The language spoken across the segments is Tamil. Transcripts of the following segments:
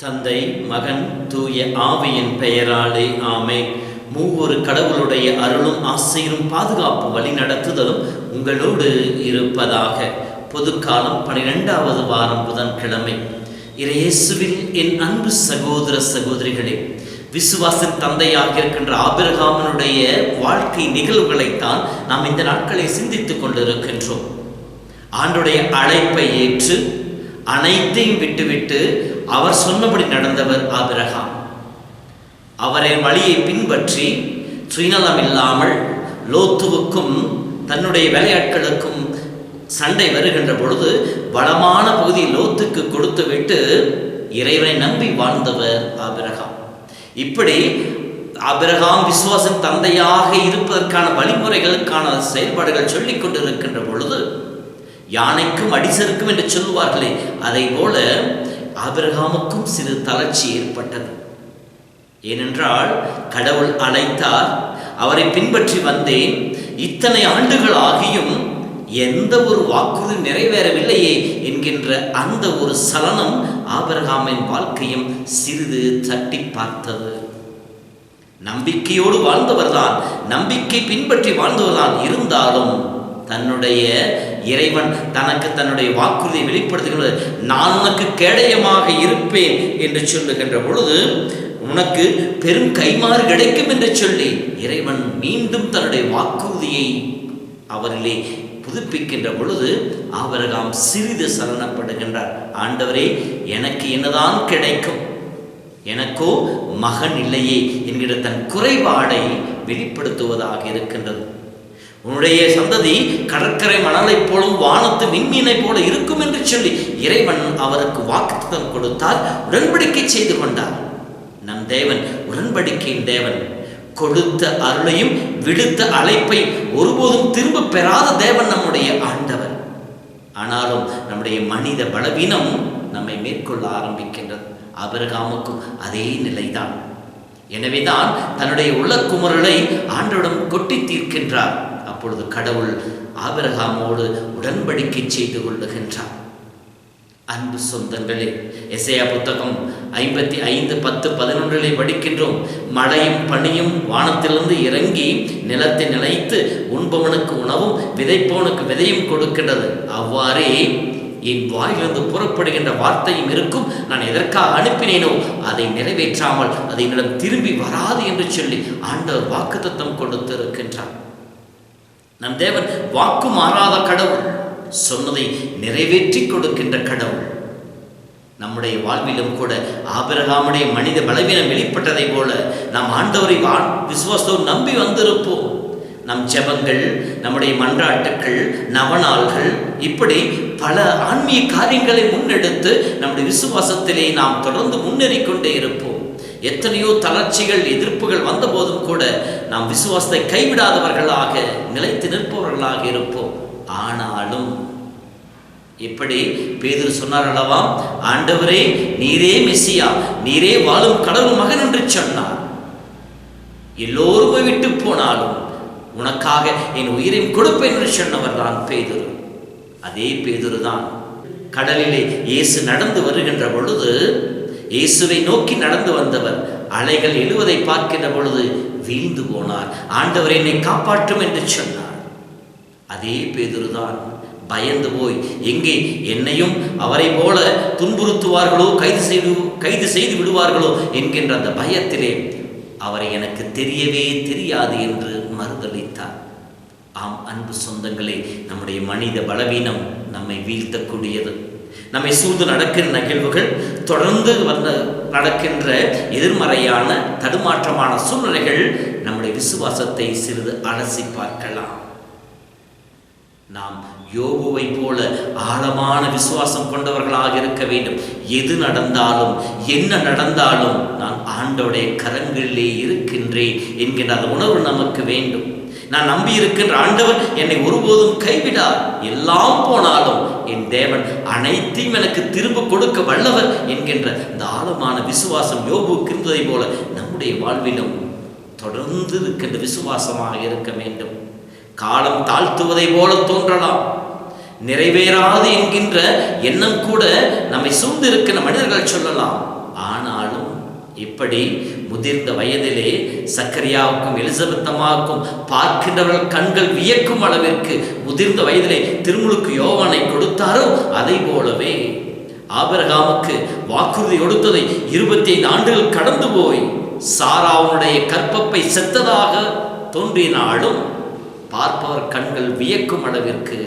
தந்தை, மகன், தூய ஆவியின் பெயராலே ஆமென். மூவொரு கடவுளுடைய அருளும் ஆசையும் பாதுகாப்பு வழி நடத்துதலும் உங்களோடு இருப்பதாக. பொதுக்காலம் 12வது வாரம் புதன்கிழமை. இயேசுவில் என் அன்பு சகோதர சகோதரிகளே, விசுவாசின் தந்தையாக இருக்கின்ற ஆபிரகாமனுடைய வாழ்க்கை நிகழ்வுகளைத்தான் நாம் இந்த நாட்களை சிந்தித்துக் கொண்டிருக்கின்றோம். ஆண்டுடைய அழைப்பை ஏற்று அனைத்தையும் விட்டுவிட்டு அவர் சொன்னபடி நடந்தவர் ஆபிரகாம். அவரின் வழியை பின்பற்றி சுயநலம் இல்லாமல் லோத்துவுக்கும் தன்னுடைய வேலையாட்களுக்கும் சண்டை வருகின்ற பொழுது வளமான பகுதி லோத்துக்கு கொடுத்து விட்டு இறைவனை நம்பி வாழ்ந்தவர் ஆபிரகாம். இப்படி ஆபிரகாம் விசுவாசம் தந்தையாக இருப்பதற்கான வழிமுறைகளுக்கான செயல்பாடுகள் சொல்லிக் கொண்டிருக்கின்ற பொழுது யானைக்கும் அடிசருக்கும் என்று சொல்லுவார்களே, அதை போல ஆபிரகாமுக்கும் சிறு தளர்ச்சி ஏற்பட்டது. ஏனென்றால் கடவுள் அழைத்தார், அவரை பின்பற்றி வந்தேன், இத்தனை ஆண்டுகள் ஆகியும் எந்த ஒரு வாக்குறுதி நிறைவேறவில்லையே என்கின்ற அந்த ஒரு சலனம் ஆபிரகாமின் வாழ்க்கையும் சிறிது தட்டி பார்த்தது. நம்பிக்கையோடு வாழ்ந்தவர்தான், நம்பிக்கை பின்பற்றி வாழ்ந்தவர்தான். இருந்தாலும் தன்னுடைய இறைவன் தனக்கு தன்னுடைய வாக்குறுதியை வெளிப்படுத்துகிறது. நான் உனக்கு கேடயமாக இருப்பேன் என்று சொல்லுகின்ற பொழுது உனக்கு பெரும் கைமாறு கிடைக்கும் என்று சொல்லி இறைவன் மீண்டும் தன்னுடைய வாக்குறுதியை அவரிலே புதுப்பிக்கின்ற பொழுது ஆபிரகாம் சிறிது சலனப்படுகின்றார். ஆண்டவரே, எனக்கு என்னதான் கிடைக்கும், எனக்கோ மகன் இல்லையே என்கிற தன் குறைபாடை வெளிப்படுத்துவதாக இருக்கின்றது. உன்னுடைய சந்ததி கடற்கரை மணலை போலும் வானத்து விண்மீனை போல இருக்கும் என்று சொல்லி இறைவன் அவருக்கு வாக்குத்தத்தம் கொடுத்தார். உடன்படிக்கை செய்து கொண்டார். நம் தேவன் உடன்படிக்கையின் தேவன். கொடுத்த அருளையும் விடுத்த அழைப்பை ஒருபோதும் திரும்ப பெறாத தேவன் நம்முடைய ஆண்டவர். ஆனாலும் நம்முடைய மனித பலவீனம் நம்மை மேற்கொள்ள ஆரம்பிக்கின்றது. ஆபிரகாமுக்கும் அதே நிலைதான். எனவேதான் தன்னுடைய உள்ளக்குமுறலை ஆண்டவரிடம் கொட்டி தீர்க்கின்றார். அப்பொழுது கடவுள் ஆபிரகாமோடு உடன்படிக்கை செய்து கொள்ளுகின்றார். அன்பு சொந்தங்களே, எசேயா புத்தகம் 55:10-11 படிக்கின்றோம். மழையும் பனியும் வானத்திலிருந்து இறங்கி நிலத்தை நிலைத்து உண்பவனுக்கு உணவும் விதைப்பவனுக்கு விதையும் கொடுக்கின்றது. அவ்வாறே என் வாயிலிருந்து புறப்படுகின்ற வார்த்தையும் இருக்கும். நான் எதற்காக அனுப்பினேனோ அதை நிறைவேற்றாமல் அதை என்னிடம் திரும்பி வராது என்று சொல்லி ஆண்டவர் வாக்குத்தத்தம் கொடுத்திருக்கின்றார். நம் தேவன் வாக்கு மாறாத கடவுள், சொன்னதை நிறைவேற்றி கொடுக்கின்ற கடவுள். நம்முடைய வாழ்விலும் கூட ஆபிரகாமுடைய மனித பலவீனம் வெளிப்பட்டதை போல நாம் ஆண்டவரை விசுவாசத்தோடு நம்பி வந்திருப்போம். நம் ஜெபங்கள், நம்முடைய மன்றாட்டுக்கள், நவநாள்கள், இப்படி பல ஆன்மீக காரியங்களை முன்னெடுத்து நம்முடைய விசுவாசத்திலே நாம் தொடர்ந்து முன்னேறிக்கொண்டே இருப்போம். எத்தனையோ தளர்ச்சிகள், எதிர்ப்புகள் வந்த போதும் கூட நாம் விசுவாசத்தை கைவிடாதவர்களாக நிலைத்து நிற்பவர்களாக இருப்போம். ஆனாலும் இப்படி பேதுரு சொன்னார் அல்லவா, ஆண்டவரே, நீரே மெசியா, நீரே வாழும் கடவுள் மகன் என்று சொன்னார். எல்லோருமே விட்டு போனாலும் உனக்காக என் உயிரையும் கொடுப்பேன் என்று சொன்னவர் தான் பேதுரு. அதே பேதுரு தான் கடலிலே இயேசு நடந்து வருகின்ற பொழுது, இயேசுவை நோக்கி நடந்து வந்தவர் அலைகள் எழுவதை பார்க்கின்ற பொழுது வீழ்ந்து போனார். ஆண்டவர் என்னை காப்பாற்றும் என்று சொன்னார். அதே பேதுருதான் பயந்து போய் எங்கே என்னையும் அவரை போல துன்புறுத்துவார்களோ, கைது செய்து விடுவார்களோ என்கின்ற அந்த பயத்திலே அவரை எனக்கு தெரியவே தெரியாது என்று மறுதளித்தார். ஆம் அன்பு சொந்தங்களே, நம்முடைய மனித பலவீனம் நம்மை வீழ்த்தக்கூடியது. நம்மை சூழ்ந்து நடக்கின்ற நிகழ்வுகள், தொடர்ந்து நடக்கின்ற எதிர்மறையான தடுமாற்றமான சூழ்நிலைகள் நம்முடைய விசுவாசத்தை சிறிது அலசி பார்க்கலாம். நாம் யோபுவை போல ஆழமான விசுவாசம் கொண்டவர்களாக இருக்க வேண்டும். எது நடந்தாலும் என்ன நடந்தாலும் நான் ஆண்டவருடைய கரங்களிலே இருக்கின்றேன் என்கின்ற அந்த உணர்வு நமக்கு வேண்டும். நான் நம்பி இருக்கின்ற ஆண்டவர் என்னை ஒருபோதும் கைவிடார். எல்லாம் போனாலும் என் தேவன் அனைத்தையும் எனக்கு திரும்ப கொடுக்க வல்லவர் என்கின்ற இந்த ஆழமான விசுவாசம் யோபுக்கு இருந்ததை போல நம்முடைய வாழ்விலும் தொடர்ந்து இருக்கின்ற விசுவாசமாக இருக்க வேண்டும். காலம் தாழ்த்துவதை போல தோன்றலாம், நிறைவேறாது என்கின்ற எண்ணம் கூட நம்மை சூழ்ந்து இருக்கிற மனிதர்கள் சொல்லலாம். ஆனாலும் இப்படி முதிர்ந்த வயதிலே சக்கரியாவுக்கும் எலிசபெத்தம்மாவுக்கும் பார்க்கின்றவர்கள் கண்கள் வியக்கும் அளவிற்கு முதிர்ந்த வயதிலே திருமுழுக்கு யோவானை கொடுத்தாரோ அதை போலவே ஆபிரகாமுக்கு வாக்குறுதி கொடுத்ததை 25 ஆண்டுகள் கடந்து போய் சாராவுடைய கற்பப்பை செத்ததாக தோன்றினாலும் பார்ப்பவர் கண்கள் வியக்கும் அளவிற்கு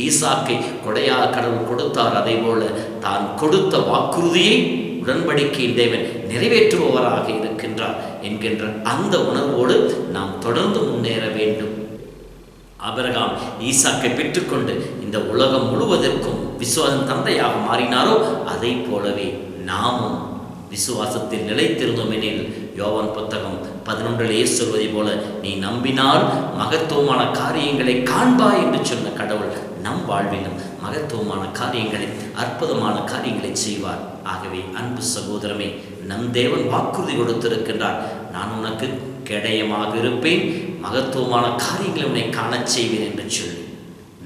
ஈசாக்கை கொடையா கடவுள் கொடுத்தார். அதை போல தான் கொடுத்த வாக்குறுதியை உடன்படிக்கையின் தேவன் நிறைவேற்றுபவராக இருக்கின்றார் என்கின்ற அந்த உணர்வோடு நாம் தொடர்ந்து முன்னேற வேண்டும். ஆபிரகாம் ஈசாக்கை பெற்றுக்கொண்டு இந்த உலகம் முழுவதற்கும் விசுவாசம் தந்தையாக மாறினாரோ அதை போலவே நாமும் விசுவாசத்தில் நிலைத்திருந்தோம் எனில் யோவான் புத்தகம் 11 சொல்வதை போல நீ நம்பினால் மகத்துவமான காரியங்களை காண்பாய் என்று சொன்ன கடவுள் நம் வாழ்விலும் மகத்துவமான காரியங்களை அற்புதமான காரியங்களை செய்வார். ஆகவே அன்பு சகோதரமே, நம் தேவன் வாக்குறுதி கொடுத்திருக்கின்றார். நான் உனக்கு கேடயமாக இருப்பேன், மகத்துவமான காரியங்களை உன்னை காணச் செய்வேன் என்று சொல்லி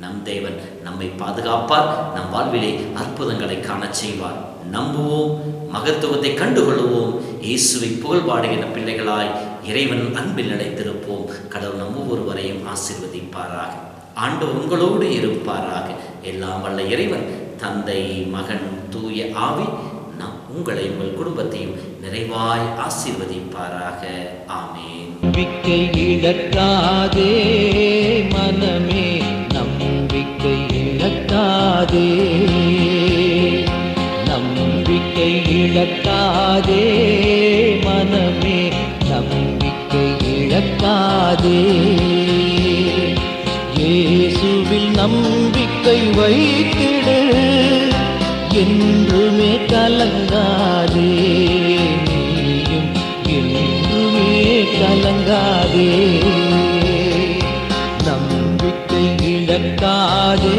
நம் தேவன் நம்மை பாதுகாப்பார், நம் வாழ்விலே அற்புதங்களை காணச் செய்வார். நம்புவோம், மகத்துவத்தை கண்டுகொள்வோம், இயேசுவை புகழ்பாடுகின்ற பிள்ளைகளாய் இறைவன் அன்பில் நிலைத்திருப்போம். கடவுள் நம் ஒவ்வொருவரையும் ஆசீர்வதிப்பாராக. ஆண்டவர் உங்களோடு இருப்பாராக. எல்லாம் வல்ல இறைவன் தந்தை, மகன், தூய ஆவி நாம் உங்களை உங்கள் குடும்பத்தையும் நிறைவாய் ஆசீர்வதிப்பாராக. ஆமென். நம்பிக்கை இழக்காதே மனமே, நம்பிக்கை இழக்காதே, நம்பிக்கை இழக்காதே மனமே, நம்பிக்கை இழக்காதே. இயேசுவில் நம்பிக்கை வைத்திடு, என்றுமே கலங்காதே, நீயும் என்றுமே கலங்காதே. நம்பிக்கை இழக்காதே.